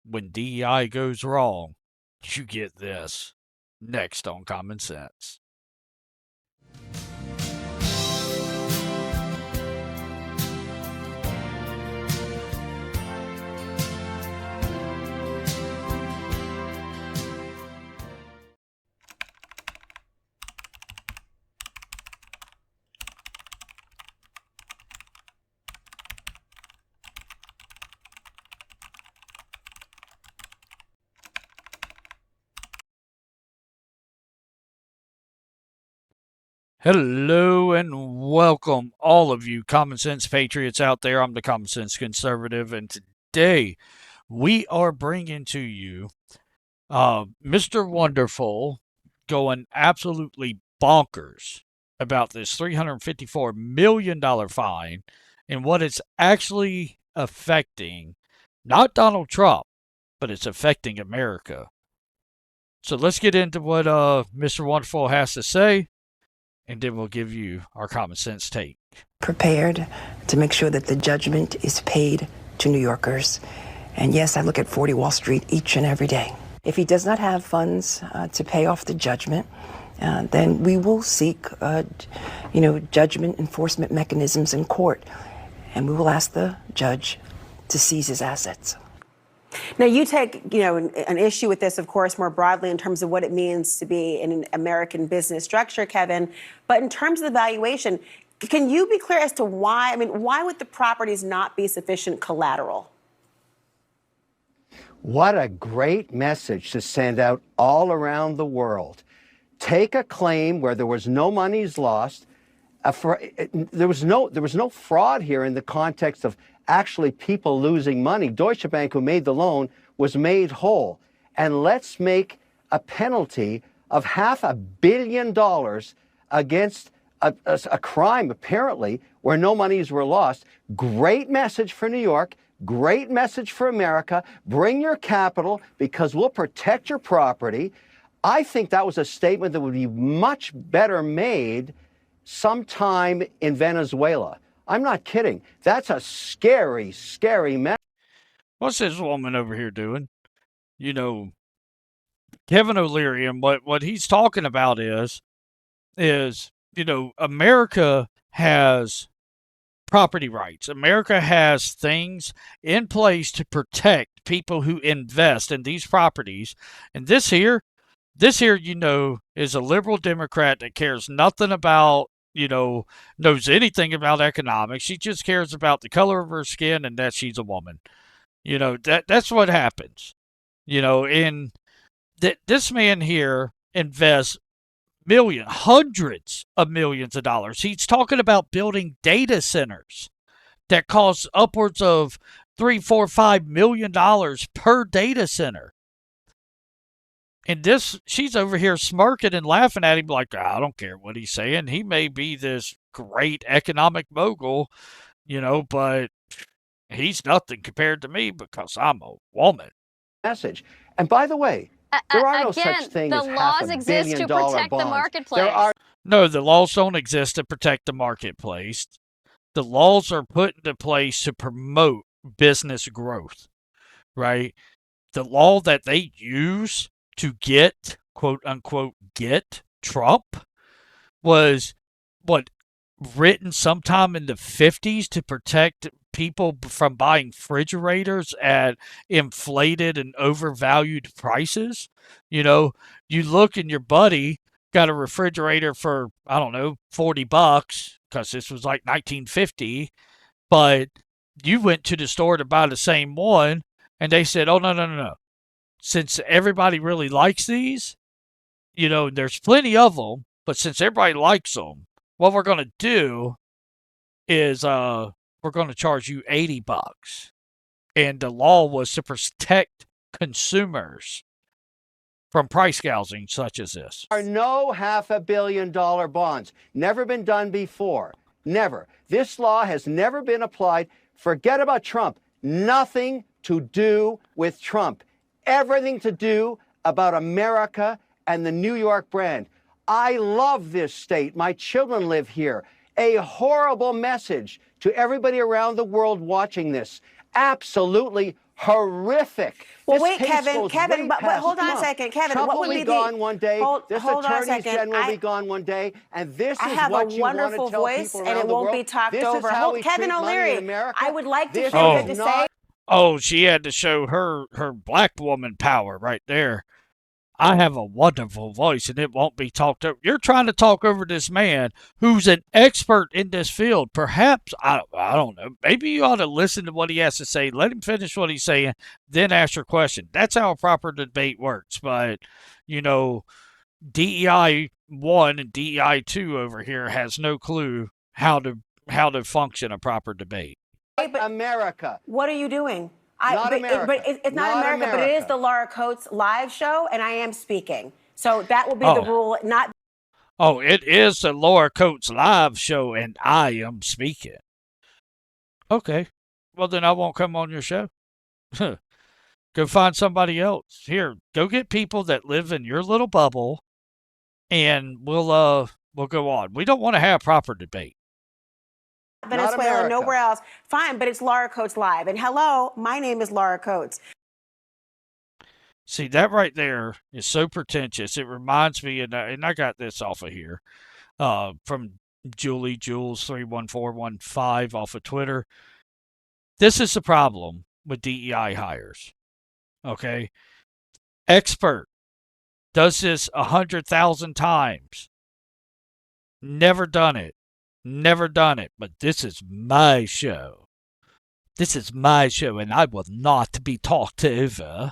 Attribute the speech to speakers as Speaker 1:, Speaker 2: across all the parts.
Speaker 1: when DEI goes wrong, you get this. Next on Common Sense. Hello and welcome, all of you common sense patriots out there. I'm the common sense conservative, and today we are bringing to you Mr. Wonderful going absolutely bonkers about this $354 million fine and what it's actually affecting, not Donald Trump, but it's affecting America. So let's get into what Mr. Wonderful has to say, and then we'll give you our common sense take.
Speaker 2: Prepared to make sure that the judgment is paid to New Yorkers. And yes, I look at 40 Wall Street each and every day. If he does not have funds to pay off the judgment, then we will seek, judgment enforcement mechanisms in court. And we will ask the judge to seize his assets.
Speaker 3: Now, you take, an issue with this, of course, more broadly in terms of what it means to be in an American business structure, Kevin. But in terms of the valuation, can you be clear as to why? I mean, why would the properties not be sufficient collateral?
Speaker 4: What a great message to send out all around the world. Take a claim where there was no monies lost. There was no fraud here in the context of actually people losing money. Deutsche Bank, who made the loan, was made whole. And let's make a penalty of $500 million against a crime, apparently, where no monies were lost. Great message for New York. Great message for America. Bring your capital because we'll protect your property. I think that was a statement that would be much better made sometime in Venezuela. I'm not kidding. That's a scary, scary message.
Speaker 1: What's this woman over here doing? Kevin O'Leary, and what he's talking about is America has property rights. America has things in place to protect people who invest in these properties. And this here, is a liberal Democrat that cares nothing about, knows anything about economics. She just cares about the color of her skin and that she's a woman. That's what happens. And this man here invests hundreds of millions of dollars. He's talking about building data centers that cost upwards of $3, $4, $5 million per data center. And she's over here smirking and laughing at him like, I don't care what he's saying. He may be this great economic mogul, but he's nothing compared to me because I'm a woman.
Speaker 4: Message. And by the way, there are no such thing as $500 million bonds. The laws exist to protect the marketplace.
Speaker 1: No, the laws don't exist to protect the marketplace. The laws are put into place to promote business growth, right? The law that they use to get, quote unquote, get Trump was written sometime in the 50s to protect people from buying refrigerators at inflated and overvalued prices. You look and your buddy got a refrigerator for, I don't know, $40 because this was like 1950, but you went to the store to buy the same one and they said, oh, no. Since everybody really likes these, there's plenty of them, but since everybody likes them, what we're going to do is we're going to charge you $80. And the law was to protect consumers from price gouging such as this.
Speaker 4: There are no $500 million bonds. Never been done before. Never. This law has never been applied. Forget about Trump. Nothing to do with Trump. Everything to do about America and the New York brand. I love this state. My children live here. A horrible message to everybody around the world watching this. Absolutely Horrific.
Speaker 3: Well,
Speaker 4: This
Speaker 3: wait,
Speaker 4: case
Speaker 3: Kevin,
Speaker 4: goes
Speaker 3: Kevin,
Speaker 4: way
Speaker 3: but
Speaker 4: past
Speaker 3: hold on a
Speaker 4: Trump.
Speaker 3: second, Kevin.
Speaker 4: Trump
Speaker 3: What
Speaker 4: will
Speaker 3: would
Speaker 4: be
Speaker 3: be
Speaker 4: gone one day. This
Speaker 3: hold on a
Speaker 4: attorney
Speaker 3: second.
Speaker 4: general will be gone one day. And this
Speaker 3: I
Speaker 4: is
Speaker 3: have a
Speaker 4: what you want to
Speaker 3: wonderful
Speaker 4: tell
Speaker 3: voice,
Speaker 4: people
Speaker 3: and
Speaker 4: around
Speaker 3: it
Speaker 4: the
Speaker 3: won't
Speaker 4: world.
Speaker 3: be talked
Speaker 4: This
Speaker 3: over.
Speaker 4: is how we
Speaker 3: Kevin
Speaker 4: treat money in
Speaker 3: O'Leary,
Speaker 4: America.
Speaker 3: I would like to
Speaker 4: This
Speaker 3: show you
Speaker 4: is
Speaker 3: to
Speaker 4: not
Speaker 3: say.
Speaker 1: Oh, she had to show her black woman power right there. I have a wonderful voice and it won't be talked over. You're trying to talk over this man who's an expert in this field. Perhaps, I don't know, maybe you ought to listen to what he has to say, let him finish what he's saying, then ask your question. That's how a proper debate works. But, you know, DEI 1 and DEI 2 over here has no clue how to function a proper debate.
Speaker 3: But
Speaker 4: America.
Speaker 3: what are you doing?
Speaker 4: Not America.
Speaker 3: It's not
Speaker 4: Not
Speaker 3: America, but it is
Speaker 4: America.
Speaker 3: the Laura Coates live show, and I am speaking. So that will be the
Speaker 1: Oh.
Speaker 3: rule, not.
Speaker 1: Oh, it is the Laura Coates live show and I am speaking. Okay. Well, then I won't come on your show. Go find somebody else. Here, go get people that live in your little bubble and we'll go on. We don't want to have proper debate.
Speaker 3: Venezuela,
Speaker 4: America.
Speaker 3: nowhere else. Fine, but it's Laura Coates live. And hello, my name is Laura Coates.
Speaker 1: See, that right there is so pretentious. It reminds me, and I got this off of here, from Julie Jules 31415 off of Twitter. This is the problem with DEI hires. Okay, expert does this 100,000 times. Never done it. Never done it. But this is my show. This is my show, and I will not be talked over.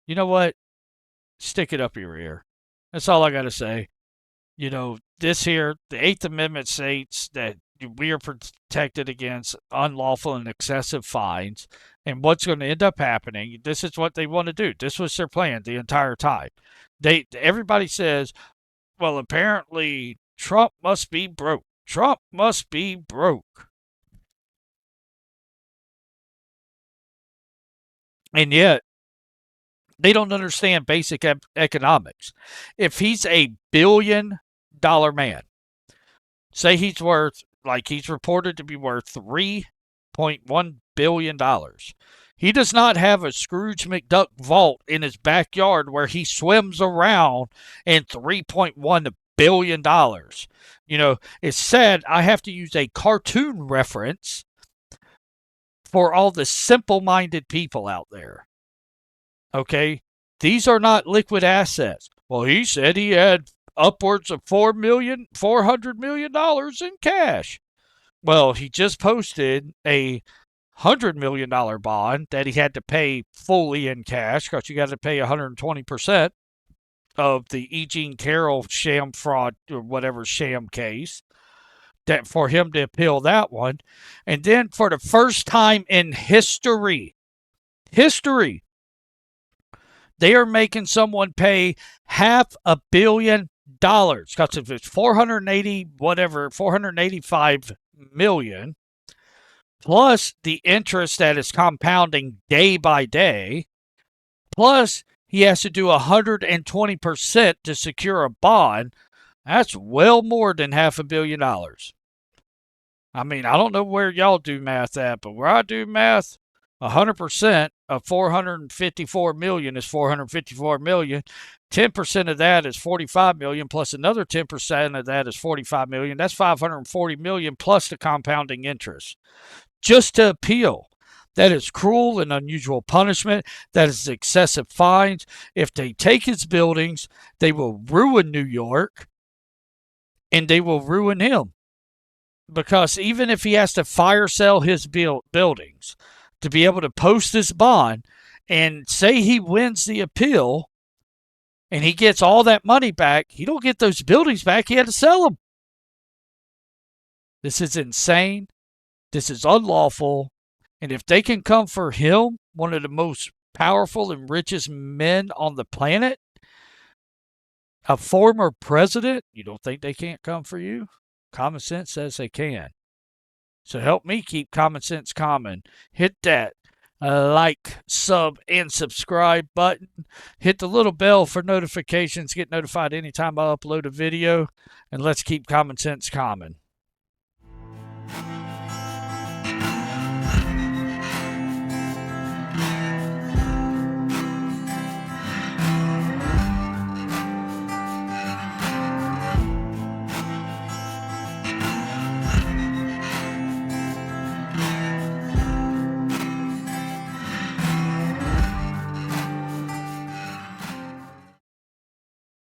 Speaker 1: You know what? Stick it up your ear. That's all I got to say. You know, this here, the 8th Amendment states that we are protected against unlawful and excessive fines. And what's going to end up happening, this is what they want to do. This was their plan the entire time. Everybody says, well, apparently Trump must be broke. Trump must be broke. And yet, they don't understand basic economics. If he's a $1 billion man, say he's worth, like he's reported to be worth $3.1 billion. He does not have a Scrooge McDuck vault in his backyard where he swims around in $3.1 billion. You know, it's sad I have to use a cartoon reference for all the simple-minded people out there. Okay? These are not liquid assets. Well, he said he had upwards of $400 million in cash. Well, he just posted a $100 million bond that he had to pay fully in cash because you got to pay 120% of the E. Jean Carroll sham fraud or whatever sham case that for him to appeal that one. And then for the first time in history, they are making someone pay $500 million because if it's 485 million plus the interest that is compounding day by day, plus he has to do 120% to secure a bond. That's well more than $500 million. I mean, I don't know where y'all do math at, but where I do math, 100% of 454 million is 454 million. 10% of that is 45 million, plus another 10% of that is 45 million. That's 540 million plus the compounding interest. Just to appeal. That is cruel and unusual punishment. That is excessive fines. If they take his buildings, they will ruin New York and they will ruin him. Because even if he has to fire sell his buildings to be able to post this bond and say he wins the appeal and he gets all that money back, he don't get those buildings back. He had to sell them. This is insane. This is unlawful. And if they can come for him, one of the most powerful and richest men on the planet, a former president, you don't think they can't come for you? Common sense says they can. So help me keep common sense common. Hit that like, sub, and subscribe button. Hit the little bell for notifications. Get notified anytime I upload a video. And let's keep common sense common.